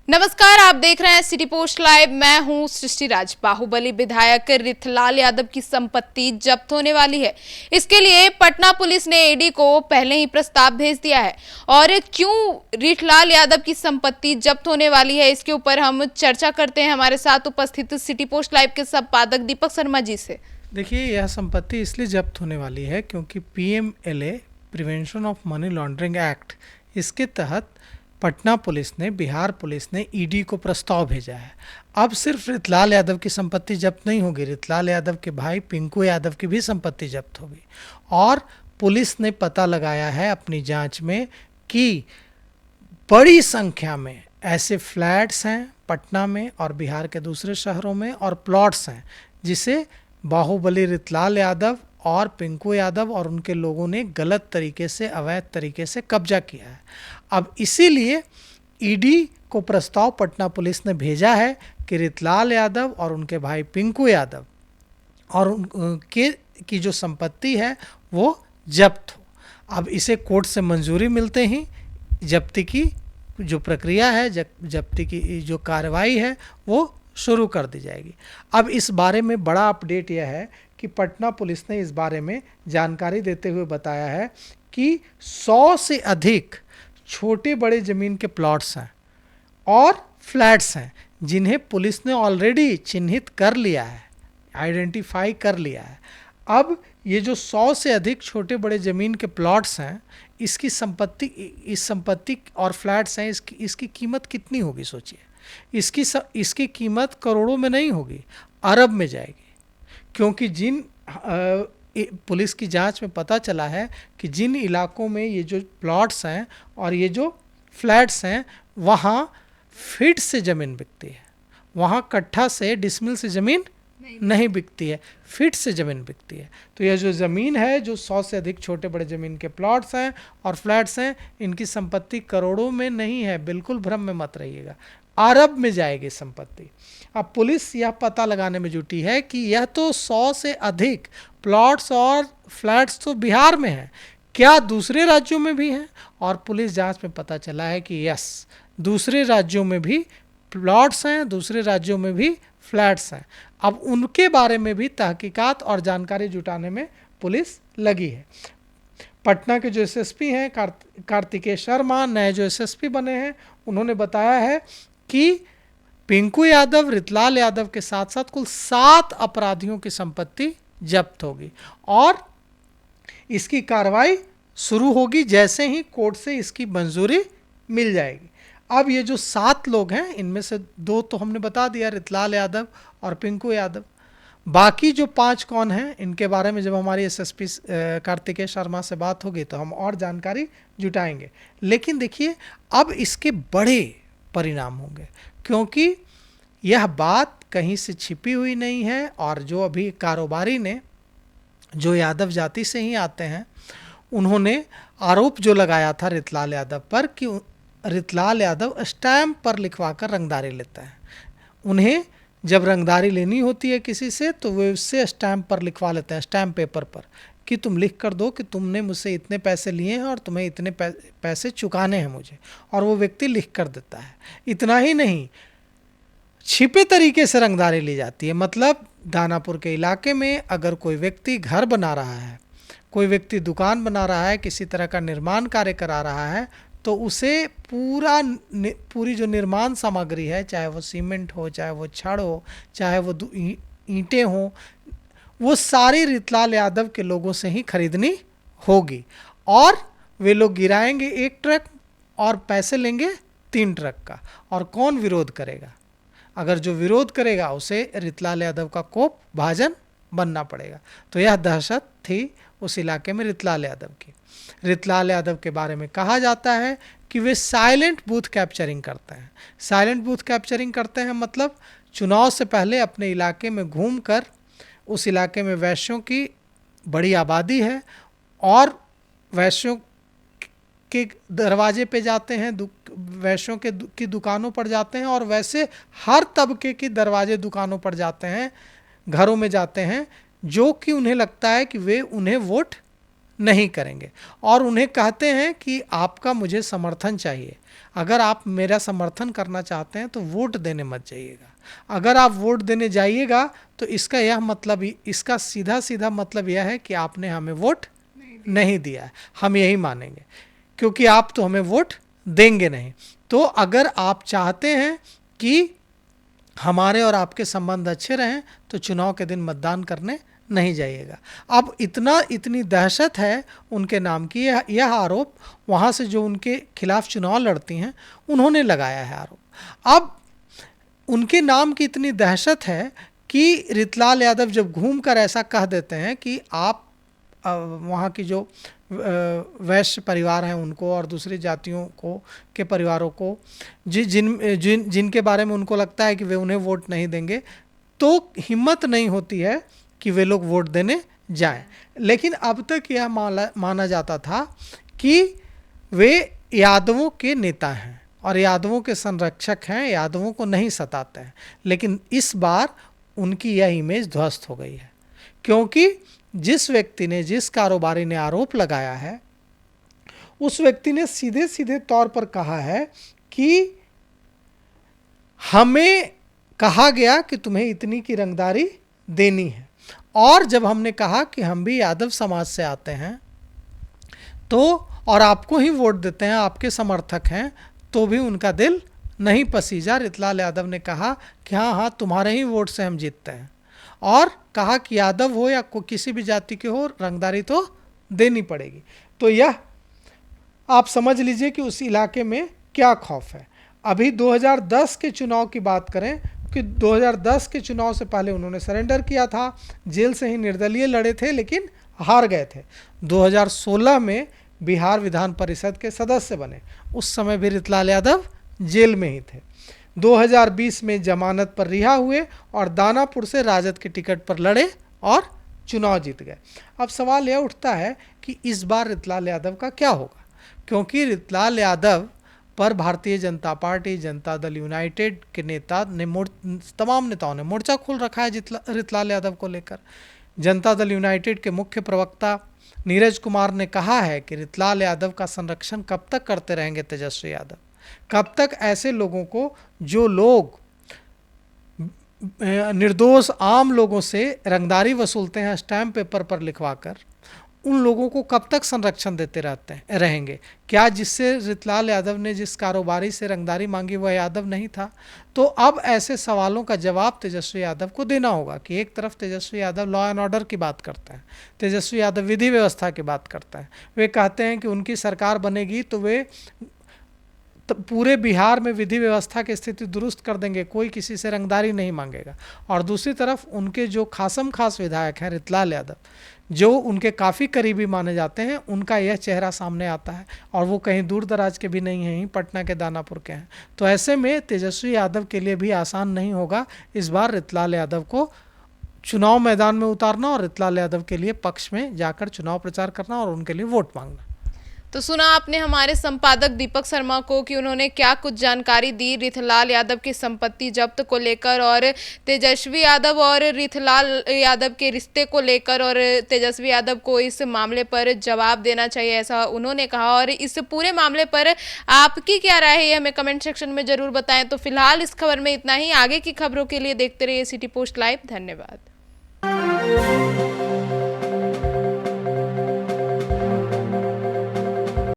नमस्कार, आप देख रहे हैं सिटी पोस्ट लाइव। मैं हूं सृष्टि राज। बाहुबली विधायक रिथलाल यादव की संपत्ति जब्त होने वाली है। इसके लिए पटना पुलिस ने ईडी को पहले ही प्रस्ताव भेज दिया है। और क्यों रिथलाल यादव की संपत्ति जब्त होने वाली है, इसके ऊपर हम चर्चा करते हैं हमारे साथ उपस्थित सिटी पोस्ट लाइव के संपादक दीपक शर्मा जी से। देखिए, यह संपत्ति इसलिए जब्त होने वाली है क्योंकि PMLA prevention of money laundering act, इसके तहत पटना पुलिस ने, बिहार पुलिस ने ईडी को प्रस्ताव भेजा है। अब सिर्फ रिथलाल यादव की संपत्ति जब्त नहीं होगी, रिथलाल यादव के भाई पिंकू यादव की भी संपत्ति जब्त होगी। और पुलिस ने पता लगाया है अपनी जांच में कि बड़ी संख्या में ऐसे फ्लैट्स हैं पटना में और बिहार के दूसरे शहरों में, और प्लॉट्स हैं जिसे बाहुबली रिथलाल यादव और पिंकू यादव और उनके लोगों ने गलत तरीके से, अवैध तरीके से कब्जा किया है। अब इसीलिए ईडी को प्रस्ताव पटना पुलिस ने भेजा है कि रिथलाल यादव और उनके भाई पिंकू यादव और उनके की जो संपत्ति है वो जब्त हो। अब इसे कोर्ट से मंजूरी मिलते ही जब्ती की जो प्रक्रिया है, जब्ती की जो कार्रवाई है वो शुरू कर दी जाएगी। अब इस बारे में बड़ा अपडेट यह है कि पटना पुलिस ने इस बारे में जानकारी देते हुए बताया है कि 100 से अधिक छोटे बड़े ज़मीन के प्लॉट्स हैं और फ्लैट्स हैं जिन्हें पुलिस ने ऑलरेडी चिन्हित कर लिया है, आइडेंटिफाई कर लिया है। अब ये जो 100 से अधिक छोटे बड़े ज़मीन के प्लॉट्स हैं, इस संपत्ति और फ्लैट्स हैं, इसकी कीमत कितनी होगी सोचिए। इसकी कीमत करोड़ों में नहीं होगी, अरब में जाएगी। क्योंकि पुलिस की जांच में पता चला है कि जिन इलाकों में ये जो प्लॉट्स हैं और ये जो फ्लैट्स हैं, वहाँ फीट से ज़मीन बिकती है, वहाँ कट्ठा से, डिसमिल से ज़मीन नहीं बिकती है, फीट से ज़मीन बिकती है। तो यह जो ज़मीन है, जो 100 से अधिक छोटे बड़े ज़मीन के प्लॉट्स हैं और फ्लैट्स हैं, इनकी संपत्ति करोड़ों में नहीं है, बिल्कुल भ्रम में मत रहिएगा, अरब में जाएगी संपत्ति। अब पुलिस यह पता लगाने में जुटी है कि यह तो 100 से अधिक प्लॉट्स और फ्लैट्स तो बिहार में हैं, क्या दूसरे राज्यों में भी हैं? और पुलिस जांच में पता चला है कि यस, दूसरे राज्यों में भी प्लॉट्स हैं, दूसरे राज्यों में भी फ्लैट्स हैं। अब उनके बारे में भी तहकीकात और जानकारी जुटाने में पुलिस लगी है। पटना के जो एसएसपी हैं कार्तिकेय शर्मा, नए जो एसएसपी बने हैं, उन्होंने बताया है कि पिंकू यादव, रिथलाल यादव के साथ साथ कुल 7 अपराधियों की संपत्ति जब्त होगी और इसकी कार्रवाई शुरू होगी जैसे ही कोर्ट से इसकी मंजूरी मिल जाएगी। अब ये जो 7 लोग हैं, इनमें से 2 तो हमने बता दिया, रिथलाल यादव और पिंकू यादव। बाकी जो 5 कौन हैं, इनके बारे में जब हमारी एसएसपी कार्तिकेय शर्मा से बात होगी तो हम और जानकारी जुटाएंगे। लेकिन देखिए, अब इसके बड़े परिणाम होंगे क्योंकि यह बात कहीं से छिपी हुई नहीं है। और जो अभी कारोबारी ने, जो यादव जाति से ही आते हैं, उन्होंने आरोप जो लगाया था रिथलाल यादव पर कि रिथलाल यादव स्टैम्प पर लिखवाकर रंगदारी लेता है। उन्हें जब रंगदारी लेनी होती है किसी से तो वे उससे स्टैम्प पर लिखवा लेते हैं, स्टैम्प पेपर पर, कि तुम लिख कर दो कि तुमने मुझसे इतने पैसे लिए हैं और तुम्हें इतने पैसे चुकाने हैं मुझे, और वो व्यक्ति लिख कर देता है। इतना ही नहीं, छिपे तरीके से रंगदारी ली जाती है। मतलब दानापुर के इलाके में अगर कोई व्यक्ति घर बना रहा है, कोई व्यक्ति दुकान बना रहा है, किसी तरह का निर्माण कार्य करा रहा है, तो उसे पूरी जो निर्माण सामग्री है, चाहे वो सीमेंट हो, चाहे वो छड़ हो, चाहे वो ईंटें हो, वो सारी रिथलाल यादव के लोगों से ही खरीदनी होगी। और वे लोग गिराएंगे 1 ट्रक और पैसे लेंगे 3 ट्रक का। और कौन विरोध करेगा? अगर जो विरोध करेगा उसे रिथलाल यादव का कोप भाजन बनना पड़ेगा। तो यह दहशत थी उस इलाके में रिथलाल यादव की। रिथलाल यादव के बारे में कहा जाता है कि वे साइलेंट बूथ कैप्चरिंग करते हैं। साइलेंट बूथ कैप्चरिंग करते हैं मतलब चुनाव से पहले अपने इलाके में घूमकर, उस इलाके में वैश्यों की बड़ी आबादी है और वैश्यों के दरवाजे पे जाते हैं, वैश्यों की दुकानों पर जाते हैं, और वैसे हर तबके की दरवाजे दुकानों पर जाते हैं, घरों में जाते हैं, जो कि उन्हें लगता है कि वे उन्हें वोट नहीं करेंगे। और उन्हें कहते हैं कि आपका मुझे समर्थन चाहिए, अगर आप मेरा समर्थन करना चाहते हैं तो वोट देने मत जाइएगा। अगर आप वोट देने जाइएगा तो इसका यह मतलब इसका सीधा सीधा मतलब यह है कि आपने हमें वोट नहीं दिया है, हम यही मानेंगे, क्योंकि आप तो हमें वोट देंगे नहीं। तो अगर आप चाहते हैं कि हमारे और आपके संबंध अच्छे रहें तो चुनाव के दिन मतदान करने नहीं जाइएगा। अब इतनी दहशत है उनके नाम की, यह आरोप वहाँ से जो उनके खिलाफ चुनाव लड़ती हैं उन्होंने लगाया है आरोप। अब उनके नाम की इतनी दहशत है कि रितलाल यादव जब घूम कर ऐसा कह देते हैं कि आप वहाँ की जो वैश्य परिवार हैं उनको और दूसरी जातियों को के परिवारों को जिनके बारे में उनको लगता है कि वे उन्हें वोट नहीं देंगे, तो हिम्मत नहीं होती है कि वे लोग वोट देने जाएं। लेकिन अब तक यह माना जाता था कि वे यादवों के नेता हैं और यादवों के संरक्षक हैं, यादवों को नहीं सताते हैं। लेकिन इस बार उनकी यह इमेज ध्वस्त हो गई है, क्योंकि जिस व्यक्ति ने, जिस कारोबारी ने आरोप लगाया है, उस व्यक्ति ने सीधे सीधे तौर पर कहा है कि हमें कहा गया कि तुम्हें इतनी की रंगदारी देनी है, और जब हमने कहा कि हम भी यादव समाज से आते हैं तो और आपको ही वोट देते हैं, आपके समर्थक हैं, तो भी उनका दिल नहीं पसीजा। रितलाल यादव ने कहा कि हाँ, तुम्हारे ही वोट से हम जीतते हैं, और कहा कि यादव हो या किसी भी जाति के हो, रंगदारी तो देनी पड़ेगी। तो यह आप समझ लीजिए कि उस इलाके में क्या खौफ है। अभी 2010 के चुनाव की बात करें कि 2010 के चुनाव से पहले उन्होंने सरेंडर किया था, जेल से ही निर्दलीय लड़े थे लेकिन हार गए थे। 2016 में बिहार विधान परिषद के सदस्य बने, उस समय भी रितलाल यादव जेल में ही थे। 2020 में जमानत पर रिहा हुए और दानापुर से राजद के टिकट पर लड़े और चुनाव जीत गए। अब सवाल यह उठता है कि इस बार रितलाल यादव का क्या होगा, क्योंकि रितलाल यादव पर भारतीय जनता पार्टी, जनता दल यूनाइटेड के नेता ने तमाम नेताओं ने मोर्चा खोल रखा है रितलाल यादव को लेकर। जनता दल यूनाइटेड के मुख्य प्रवक्ता नीरज कुमार ने कहा है कि रितलाल यादव का संरक्षण कब तक करते रहेंगे तेजस्वी यादव, कब तक ऐसे लोगों को, जो लोग निर्दोष आम लोगों से रंगदारी वसूलते हैं स्टैम्प पेपर पर लिखवाकर, उन लोगों को कब तक संरक्षण देते रहेंगे। क्या जिससे रितलाल यादव ने जिस कारोबारी से रंगदारी मांगी वह यादव नहीं था? तो अब ऐसे सवालों का जवाब तेजस्वी यादव को देना होगा कि एक तरफ Tejashwi Yadav law and order की बात करते हैं, तेजस्वी यादव विधि व्यवस्था की बात करता है, वे कहते हैं कि उनकी सरकार बनेगी तो वे पूरे बिहार में विधि व्यवस्था की स्थिति दुरुस्त कर देंगे, कोई किसी से रंगदारी नहीं मांगेगा। और दूसरी तरफ उनके जो खास विधायक हैं रितलाल यादव, जो उनके काफ़ी करीबी माने जाते हैं, उनका यह चेहरा सामने आता है और वो कहीं दूर दराज के भी नहीं हैं, पटना के दानापुर के हैं। तो ऐसे में तेजस्वी यादव के लिए भी आसान नहीं होगा इस बार रितलाल यादव को चुनाव मैदान में उतारना और रितलाल यादव के लिए पक्ष में जाकर चुनाव प्रचार करना और उनके लिए वोट मांगना। तो सुना आपने हमारे संपादक दीपक शर्मा को कि उन्होंने क्या कुछ जानकारी दी रितलाल यादव की संपत्ति जब्त को लेकर और तेजस्वी यादव और रितलाल यादव के रिश्ते को लेकर, और तेजस्वी यादव को इस मामले पर जवाब देना चाहिए ऐसा उन्होंने कहा। और इस पूरे मामले पर आपकी क्या राय है ये हमें कमेंट सेक्शन में जरूर बताएं। तो फिलहाल इस खबर में इतना ही। आगे की खबरों के लिए देखते रहिए सिटी पोस्ट लाइव। धन्यवाद।